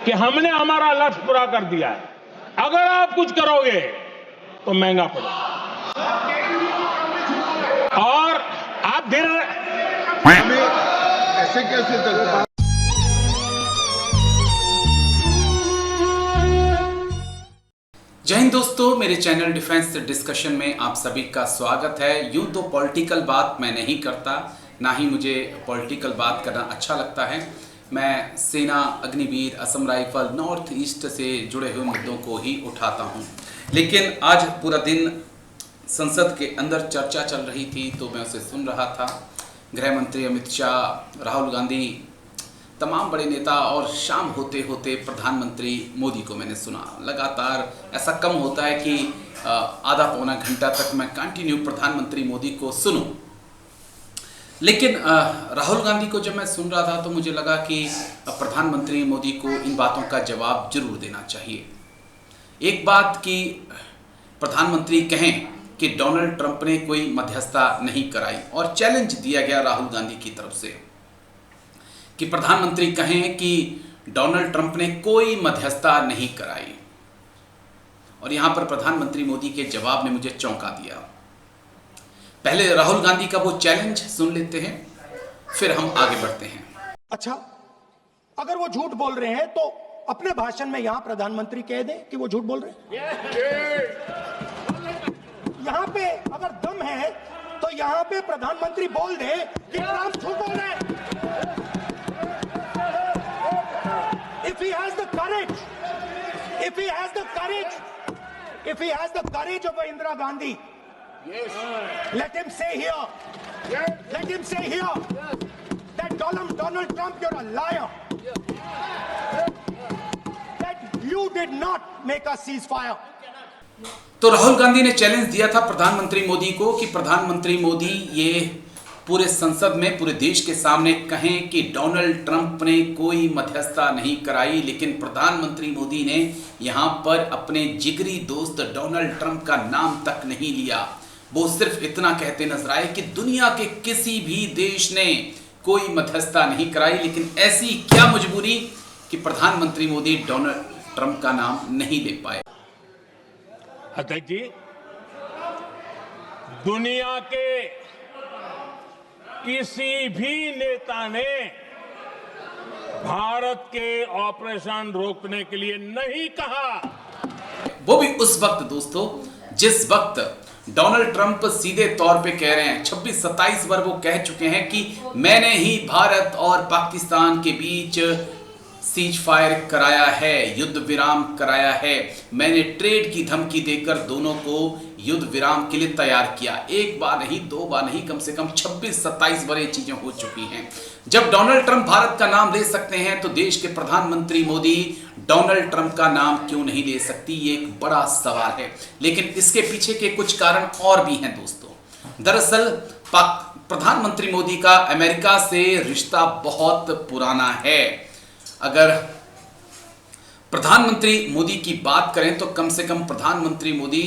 कि हमने हमारा लक्ष्य पूरा कर दिया है, अगर आप कुछ करोगे तो महंगा पड़ेगा। और आप ऐसे कैसे चलता है? जय हिंद दोस्तों, मेरे चैनल डिफेंस डिस्कशन में आप सभी का स्वागत है। यूं तो पॉलिटिकल बात मैं नहीं करता, ना ही मुझे पॉलिटिकल बात करना अच्छा लगता है। मैं सेना, Agniveer, Assam rifle, north east से जुड़े हुए मुद्दों को ही उठाता हूं। लेकिन आज पूरा दिन संसद के अंदर चर्चा चल रही थी तो मैं उसे सुन रहा था। गृह मंत्री अमित शाह, राहुल गांधी, तमाम बड़े नेता और शाम होते होते प्रधानमंत्री मोदी को मैंने सुना। लगातार ऐसा कम होता है कि आधा पौना घंटा तक मैं कंटिन्यू प्रधानमंत्री मोदी को सुनूं। लेकिन राहुल गांधी को जब मैं सुन रहा था तो मुझे लगा कि प्रधानमंत्री मोदी को इन बातों का जवाब जरूर देना चाहिए। एक बात कि प्रधानमंत्री कहें कि डोनाल्ड ट्रंप ने कोई मध्यस्थता नहीं कराई, और चैलेंज दिया गया राहुल गांधी की तरफ से कि प्रधानमंत्री कहें कि डोनाल्ड ट्रंप ने कोई मध्यस्थता नहीं कराई। और यहां पर प्रधानमंत्री मोदी के जवाब ने मुझे चौंका दिया। पहले राहुल गांधी का वो चैलेंज सुन लेते हैं, फिर हम आगे बढ़ते हैं। अच्छा, अगर वो झूठ बोल रहे हैं तो अपने भाषण में यहां प्रधानमंत्री कह दें कि वो झूठ बोल रहे हैं। यहां पे अगर दम है तो यहां पे प्रधानमंत्री बोल दे कि ट्रंप झूठ बोल रहे हैं। If he has the courage, if he has the courage of Indira Gandhi, let him say here that Donald Trump, you're a liar, that you did not make a ceasefire. तो राहुल गांधी ने challenge दिया था प्रधानमंत्री मोदी को कि प्रधानमंत्री मोदी ये पूरे संसद में, पूरे देश के सामने कहें कि डोनाल्ड ट्रंप ने कोई मध्यस्थता नहीं कराई। लेकिन प्रधानमंत्री मोदी ने यहां पर अपने जिगरी दोस्त डोनाल्ड ट्रंप का नाम तक नहीं लिया। वो सिर्फ इतना कहते नजर आए कि दुनिया के किसी भी देश ने कोई मध्यस्थता नहीं कराई। लेकिन ऐसी क्या मजबूरी कि प्रधानमंत्री मोदी डोनाल्ड ट्रंप का नाम नहीं ले पाए। अध्यक्ष जी, दुनिया के किसी भी नेता ने भारत के ऑपरेशन रोकने के लिए नहीं कहा। वो भी उस वक्त दोस्तों जिस वक्त डोनाल्ड ट्रंप सीधे तौर पे कह रहे हैं, 26-27 बार वो कह चुके हैं कि मैंने ही भारत और पाकिस्तान के बीच सीज फायर कराया है, युद्ध विराम कराया है। मैंने ट्रेड की धमकी देकर दोनों को युद्ध विराम के लिए तैयार किया। एक बार नहीं, दो बार नहीं, कम से कम 26-27 बार ये चीजें हो चुकी हैं। जब डोनाल्ड ट्रंप भारत का नाम ले सकते हैं तो देश के प्रधानमंत्री मोदी डोनाल्ड ट्रंप का नाम क्यों नहीं ले सकती, ये एक बड़ा सवाल है। लेकिन इसके पीछे के कुछ कारण और भी हैं दोस्तों। दरअसल प्रधानमंत्री मोदी का अमेरिका से रिश्ता बहुत पुराना है। अगर प्रधानमंत्री मोदी की बात करें तो कम से कम प्रधानमंत्री मोदी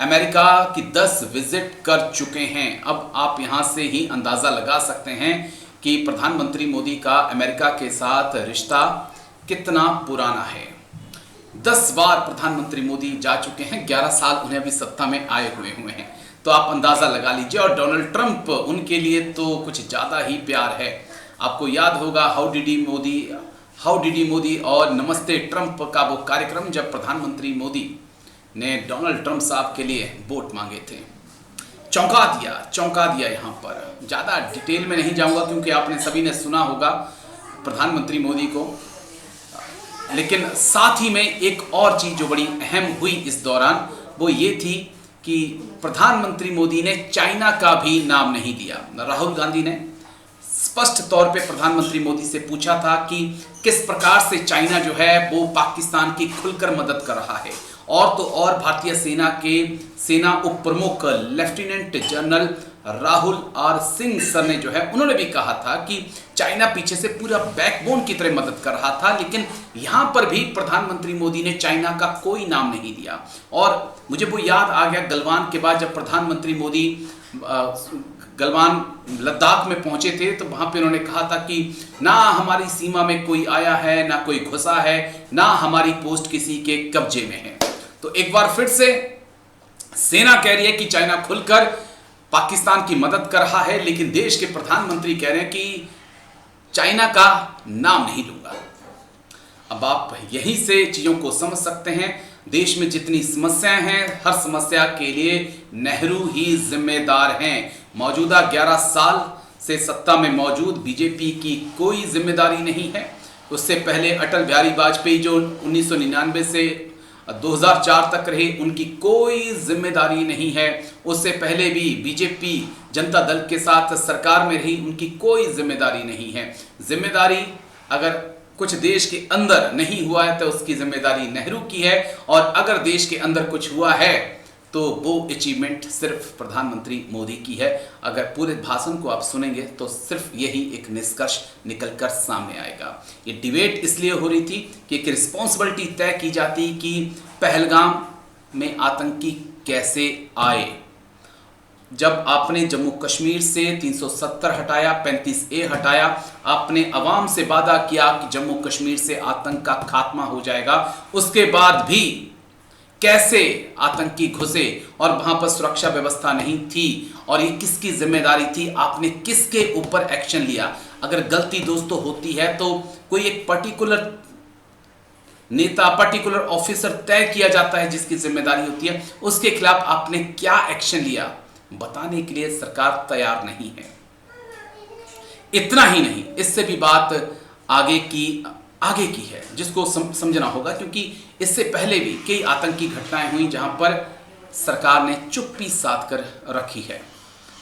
अमेरिका की 10 विजिट कर चुके हैं। अब आप यहां से ही अंदाजा लगा सकते हैं कि प्रधानमंत्री मोदी का अमेरिका के साथ रिश्ता कितना पुराना है। 10 बार प्रधानमंत्री मोदी जा चुके हैं, 11 साल उन्हें अभी सत्ता में आए हुए हैं। तो आप अंदाजा लगा लीजिए। और डोनाल्ड ट्रंप, उनके लिए तो कुछ ज्यादा ही प्यार है। आपको याद होगा हाउ डिड ही मोदी और नमस्ते ट्रंप का वो कार्यक्रम, जब प्रधानमंत्री मोदी ने डोनाल्ड ट्रंप साहब के लिए वोट मांगे थे। चौंका दिया। यहाँ पर ज़्यादा डिटेल में नहीं जाऊँगा क्योंकि आपने सभी ने सुना होगा प्रधानमंत्री मोदी को। लेकिन साथ ही में एक और चीज़ जो बड़ी अहम हुई इस दौरान वो ये थी कि प्रधानमंत्री मोदी ने चाइना का भी नाम नहीं लिया। राहुल गांधी ने स्पष्ट तौर पे प्रधानमंत्री मोदी से पूछा था कि किस प्रकार से चाइना जो है वो पाकिस्तान की खुलकर मदद कर रहा है। और तो और भारतीय सेना के सेना उप प्रमुख lieutenant general Rahul R Singh sir ने जो है उन्होंने भी कहा था कि चाइना पीछे से पूरा बैकबोन की तरह मदद कर रहा था। लेकिन यहां पर भी प्रधानमंत्री मोदी ने चाइना का कोई नाम नहीं लिया। और मुझे वो याद आ गया गलवान के बाद, जब प्रधानमंत्री मोदी गलवान लद्दाख में पहुंचे थे तो वहां पे उन्होंने कहा था कि ना हमारी सीमा में कोई आया है, ना कोई घुसा है, ना हमारी पोस्ट किसी के कब्जे में है। तो एक बार फिर से सेना कह रही है कि चाइना खुलकर पाकिस्तान की मदद कर रहा है, लेकिन देश के प्रधानमंत्री कह रहे हैं कि चाइना का नाम नहीं लूंगा। अब आप यहीं से चीजों को समझ सकते हैं। देश में जितनी समस्याएं हैं, हर समस्या के लिए नेहरू ही जिम्मेदार हैं। मौजूदा 11 साल से सत्ता में मौजूद बीजेपी की कोई जिम्मेदारी नहीं है। उससे पहले अटल बिहारी वाजपेयी जो 1999 से 2004 तक रहे, उनकी कोई जिम्मेदारी नहीं है। उससे पहले भी बीजेपी जनता दल के साथ सरकार में रही, उनकी कोई जिम्मेदारी नहीं है। जिम्मेदारी अगर कुछ देश के अंदर नहीं हुआ है तो उसकी जिम्मेदारी नेहरू की है, और अगर देश के अंदर कुछ हुआ है तो वो अचीवमेंट सिर्फ प्रधानमंत्री मोदी की है। अगर पूरे भाषण को आप सुनेंगे तो सिर्फ यही एक निष्कर्ष निकलकर सामने आएगा। ये डिबेट इसलिए हो रही थी कि एक रिस्पॉन्सिबिलिटी तय की जाती कि पहलगाम में आतंकी कैसे आए। जब आपने जम्मू कश्मीर से 370 हटाया, 35A हटाया, आपने अवाम से वादा किया कि जम्मू कश्मीर से आतंक का खात्मा हो जाएगा, उसके बाद भी कैसे आतंकी घुसे और वहां पर सुरक्षा व्यवस्था नहीं थी, और ये किसकी जिम्मेदारी थी, आपने किसके ऊपर एक्शन लिया। अगर गलती दोस्तों होती है तो कोई एक पर्टिकुलर नेता, पर्टिकुलर ऑफिसर तय किया जाता है जिसकी जिम्मेदारी होती है, उसके खिलाफ आपने क्या एक्शन लिया बताने के लिए सरकार तैयार नहीं है। इतना ही नहीं, इससे भी बात आगे की है जिसको समझना होगा, क्योंकि इससे पहले भी कई आतंकी घटनाएं हुई जहां पर सरकार ने चुप्पी साध कर रखी है।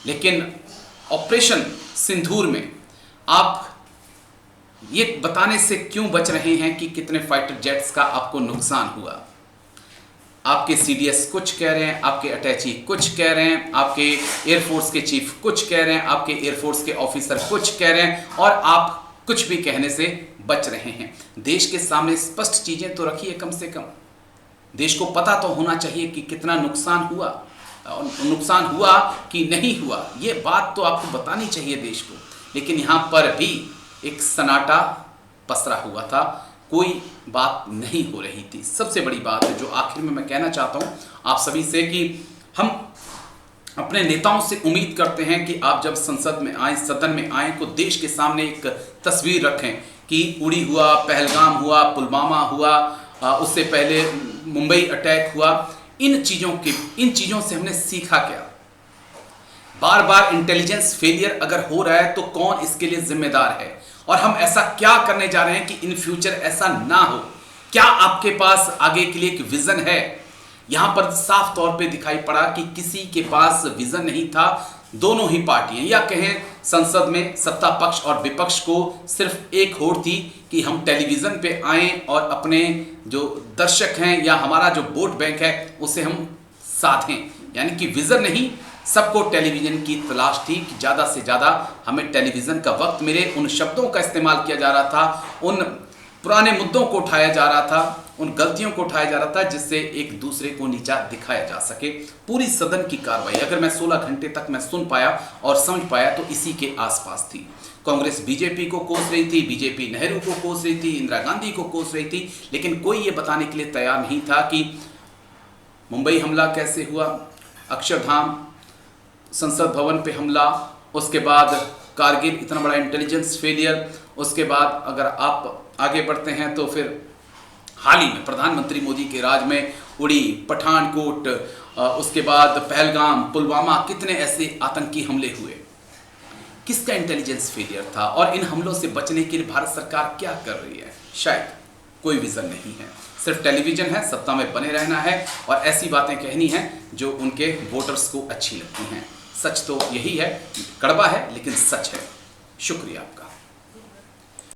लेकिन ऑपरेशन सिंदूर में आप ये बताने से क्यों बच रहे हैं कि कितने फाइटर जेट्स का आपको नुकसान हुआ। आपके सीडीएस कुछ कह रहे हैं, आपके अटैची कुछ कह रहे हैं, आपके एयरफोर्स के चीफ कुछ कह रहे हैं, आपके एयरफोर्स के ऑफिसर कुछ कह रहे हैं, और आप कुछ भी कहने से बच रहे हैं। देश के सामने स्पष्ट चीजें तो रखिए, कम से कम देश को पता तो होना चाहिए कि कितना नुकसान हुआ, नुकसान हुआ कि नहीं हुआ, ये बात तो आपको बतानी चाहिए देश को। लेकिन यहां पर भी एक सन्नाटा पसरा हुआ था, कोई बात नहीं हो रही थी। सबसे बड़ी बात है जो आखिर में मैं कहना चाहता हूं आप सभी से कि हम अपने नेताओं से उम्मीद करते हैं कि आप जब संसद में आए, सदन में आए, तो देश के सामने एक तस्वीर रखें कि उड़ी हुआ, पहलगाम हुआ, पुलवामा हुआ, उससे पहले मुंबई अटैक हुआ। इन चीज़ों से हमने सीखा क्या। बार बार इंटेलिजेंस फेलियर अगर हो रहा है तो कौन इसके लिए जिम्मेदार है, और हम ऐसा क्या करने जा रहे हैं कि इन फ्यूचर ऐसा ना हो। क्या आपके पास आगे के लिए एक विजन है। यहां पर साफ तौर पे दिखाई पड़ा कि किसी के पास विजन नहीं था। दोनों ही पार्टियां, या कहें संसद में सत्ता पक्ष और विपक्ष को सिर्फ एक होड़ थी कि हम टेलीविजन पे आएं और अपने जो दर्शक हैं या हमारा जो वोट बैंक है उसे हम साधें। यानी कि विजन नहीं, सबको टेलीविजन की तलाश थी कि ज़्यादा से ज़्यादा हमें टेलीविज़न का वक्त मिले। उन शब्दों का इस्तेमाल किया जा रहा था, उन पुराने मुद्दों को उठाया जा रहा था, उन गलतियों को उठाया जा रहा था जिससे एक दूसरे को नीचा दिखाया जा सके। पूरी सदन की कार्रवाई अगर मैं 16 घंटे तक मैं सुन पाया और समझ पाया तो इसी के आसपास थी। कांग्रेस बीजेपी को कोस रही थी, बीजेपी नेहरू को कोस रही थी, इंदिरा गांधी को कोस रही थी, लेकिन कोई ये बताने के लिए तैयार नहीं था कि मुंबई हमला कैसे हुआ, अक्षरधाम, संसद भवन पे हमला, उसके बाद कारगिल, इतना बड़ा इंटेलिजेंस फेलियर, उसके बाद अगर आप आगे बढ़ते हैं तो फिर हाल ही में प्रधानमंत्री मोदी के राज में उड़ी पठानकोट, उसके बाद पहलगाम, पुलवामा, कितने ऐसे आतंकी हमले हुए। किसका इंटेलिजेंस फेलियर था और इन हमलों से बचने के लिए भारत सरकार क्या कर रही है। शायद कोई विजन नहीं है, सिर्फ टेलीविजन है, सत्ता में बने रहना है और ऐसी बातें कहनी है जो उनके वोटर्स को अच्छी लगती हैं। सच तो यही है, कड़वा है लेकिन सच है। शुक्रिया आपका।